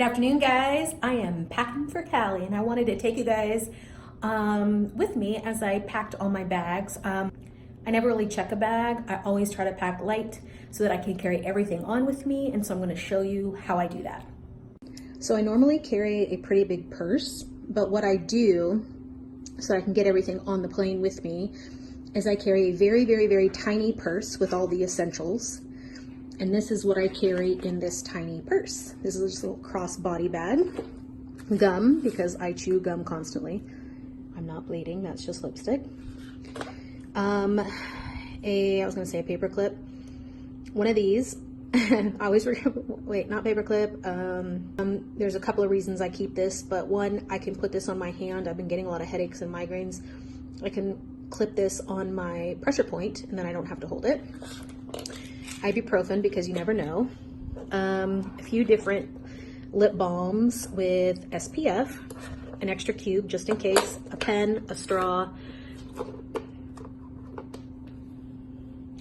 Good afternoon, guys. I am packing for Cali, and I wanted to take you guys with me as I packed all my bags. I never really check a bag. I always try to pack light so that I can carry everything on with me, and so I'm going to show you how I do that. So I normally carry a pretty big purse, but what I do so I can get everything on the plane with me is I carry a very, very, very tiny purse with all the essentials. And this is what I carry in this tiny purse. This is just a little crossbody bag. Gum, because I chew gum constantly. I'm not bleeding, that's just lipstick. I was gonna say a paper clip. One of these, I always forget, wait, not paper clip. There's a couple of reasons I keep this, but one, I can put this on my hand. I've been getting a lot of headaches and migraines. I can clip this on my pressure point and then I don't have to hold it. Ibuprofen, because you never know. A few different lip balms with SPF, an extra cube just in case, a pen, a straw,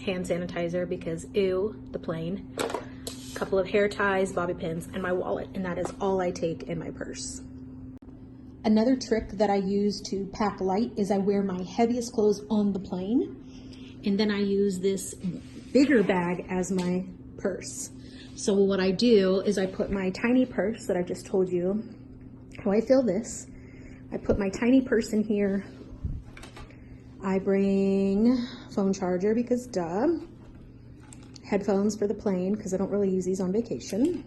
hand sanitizer because ew, the plane, a couple of hair ties, bobby pins, and my wallet, and that is all I take in my purse. Another trick that I use to pack light is I wear my heaviest clothes on the plane, and then I use this bigger bag as my purse. So what I do is I put my tiny purse that I just told you how I fill this. I put my tiny purse in here. I bring phone charger because duh. Headphones for the plane because I don't really use these on vacation.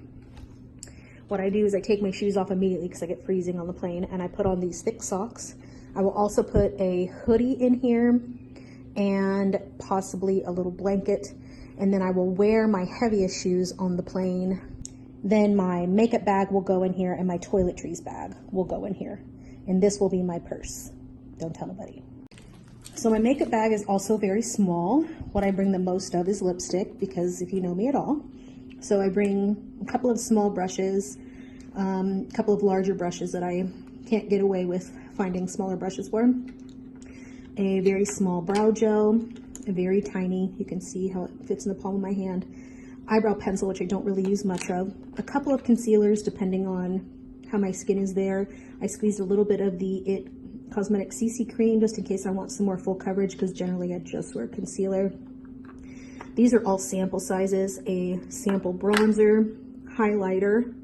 What I do is I take my shoes off immediately because I get freezing on the plane, and I put on these thick socks. I will also put a hoodie in here and possibly a little blanket, and then I will wear my heaviest shoes on the plane. Then my makeup bag will go in here and my toiletries bag will go in here, and this will be my purse. Don't tell nobody. So my makeup bag is also very small. What I bring the most of is lipstick, because if you know me at all. So I bring a couple of small brushes, a couple of larger brushes that I can't get away with finding smaller brushes for. A very small brow gel, a very tiny, you can see how it fits in the palm of my hand, eyebrow pencil, which I don't really use much of, a couple of concealers depending on how my skin is there. I squeezed a little bit of the IT Cosmetic CC cream just in case I want some more full coverage, because generally I just wear concealer. These are all sample sizes, a sample bronzer, highlighter,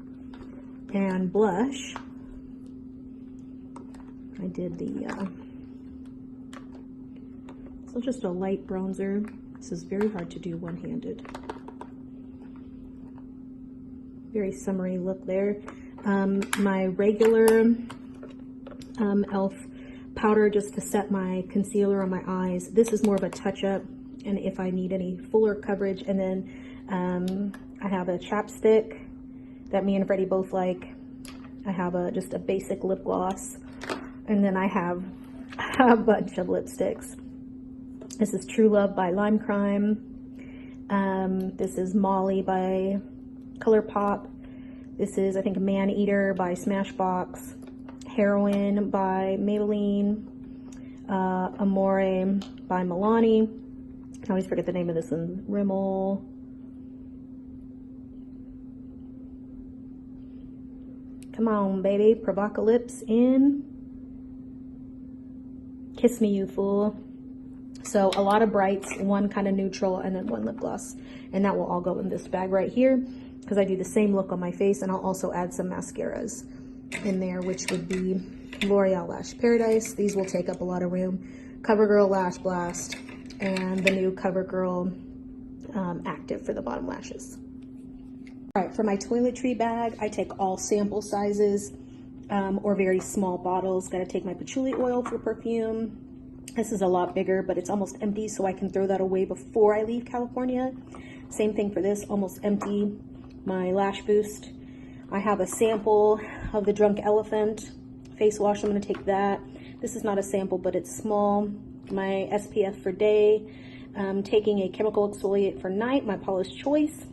and blush. I did the so just a light bronzer. This is very hard to do one-handed. Very summery look there. My regular e.l.f. powder just to set my concealer on my eyes. This is more of a touch-up, and if I need any fuller coverage. And then I have a chapstick that me and Freddie both like. I have just a basic lip gloss, and then I have a bunch of lipsticks. This is True Love by Lime Crime. This is Molly by ColourPop. This is, I think, Man Eater by Smashbox. Heroin by Maybelline. Amore by Milani. I always forget the name of this one. Rimmel. Come on, baby. Provocalypse in. Kiss Me, You Fool. So a lot of brights, one kind of neutral, and then one lip gloss. And that will all go in this bag right here, because I do the same look on my face, and I'll also add some mascaras in there, which would be L'Oreal Lash Paradise. These will take up a lot of room. CoverGirl Lash Blast, and the new CoverGirl Active for the bottom lashes. All right, for my toiletry bag, I take all sample sizes or very small bottles. Gotta take my patchouli oil for perfume. This is a lot bigger, but it's almost empty, so I can throw that away before I leave California. Same thing for this, almost empty. My Lash Boost. I have a sample of the Drunk Elephant face wash. I'm gonna take that. This is not a sample, but it's small. My SPF for day. Taking a chemical exfoliate for night, my Paula's Choice.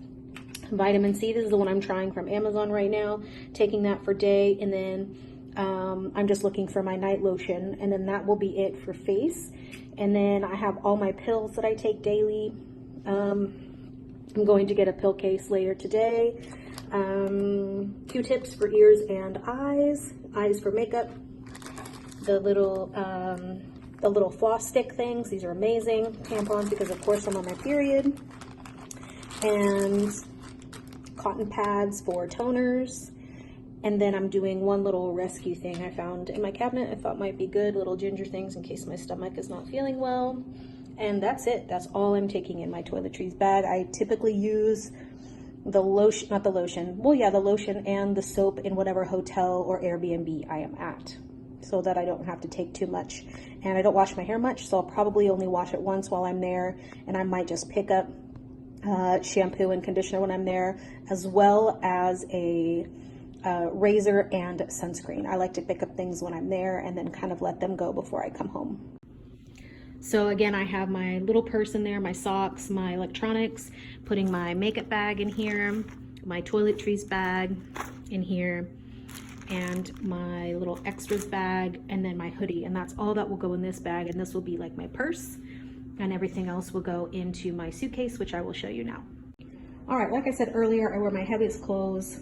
Vitamin C, this is the one I'm trying from Amazon right now. Taking that for day, and then I'm just looking for my night lotion, and then that will be it for face. And then I have all my pills that I take daily. I'm going to get a pill case later today. Q-tips for ears and eyes for makeup. The little floss stick things, these are amazing. Tampons, because of course I'm on my period. And cotton pads for toners. And then I'm doing one little rescue thing I found in my cabinet I thought might be good, little ginger things in case my stomach is not feeling well. And that's it. That's all I'm taking in my toiletries bag. I typically use the lotion, not the lotion, well yeah, the lotion and the soap in whatever hotel or Airbnb I am at, so that I don't have to take too much. And I don't wash my hair much, so I'll probably only wash it once while I'm there, and I might just pick up shampoo and conditioner when I'm there, as well as a razor and sunscreen. I like to pick up things when I'm there and then kind of let them go before I come home. So again, I have my little purse in there, my socks, my electronics, putting my makeup bag in here, my toiletries bag in here, and my little extras bag, and then my hoodie. And that's all that will go in this bag. And this will be like my purse, and everything else will go into my suitcase, which I will show you now. All right, like I said earlier, I wear my heaviest clothes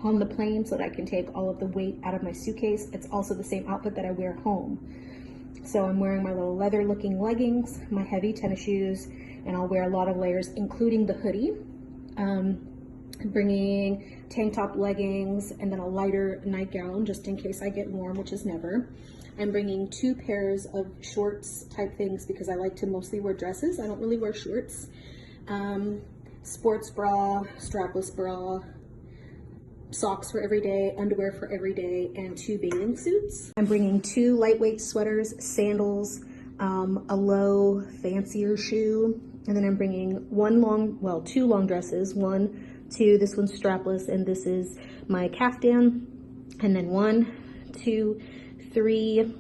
on the plane so that I can take all of the weight out of my suitcase. It's also the same outfit that I wear home. So I'm wearing my little leather looking leggings, my heavy tennis shoes, and I'll wear a lot of layers, including the hoodie. Bringing tank top, leggings, and then a lighter nightgown just in case I get warm, which is never. I'm bringing 2 pairs of shorts type things because I like to mostly wear dresses. I don't really wear shorts. Sports bra, strapless bra, socks for every day, underwear for every day, and 2 bathing suits. I'm bringing 2 lightweight sweaters, sandals, a low, fancier shoe, and then I'm bringing 2 long dresses. 1, 2, this one's strapless, and this is my caftan, and then 1, 2, 3,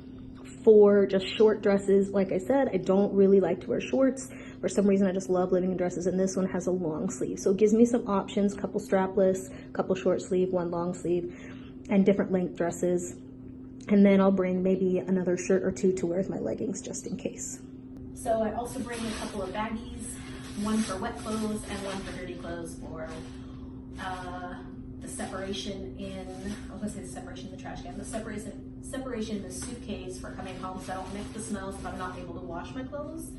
4 just short dresses. Like I said, I don't really like to wear shorts. For some reason, I just love living in dresses, and this one has a long sleeve. So it gives me some options, couple strapless, couple short sleeve, 1 long sleeve, and different length dresses. And then I'll bring maybe another shirt or 2 to wear with my leggings just in case. So I also bring a couple of baggies, 1 for wet clothes and 1 for dirty clothes for the separation in, I was gonna say the separation in the trash can, the separation in the suitcase for coming home so I don't mix the smells if I'm not able to wash my clothes.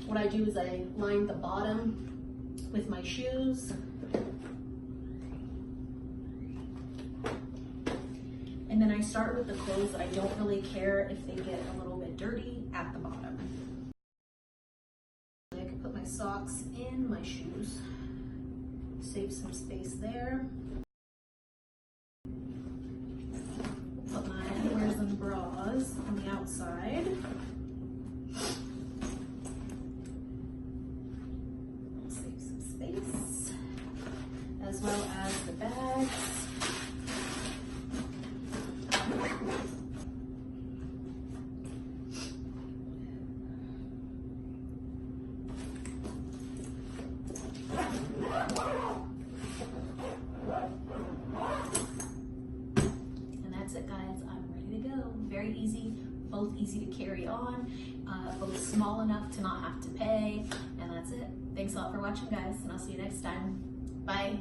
What I do is I line the bottom with my shoes. And then I start with the clothes that I don't really care if they get a little bit dirty at the bottom. I can put my socks in my shoes, save some space there. Put my underwears and bras on the outside. Save some space, as well as the bags. And that's it, guys. I'm ready to go. Very easy, both easy to carry on, both small enough to not have to pay, and that's it. Thanks a lot for watching, guys, and I'll see you next time. Bye.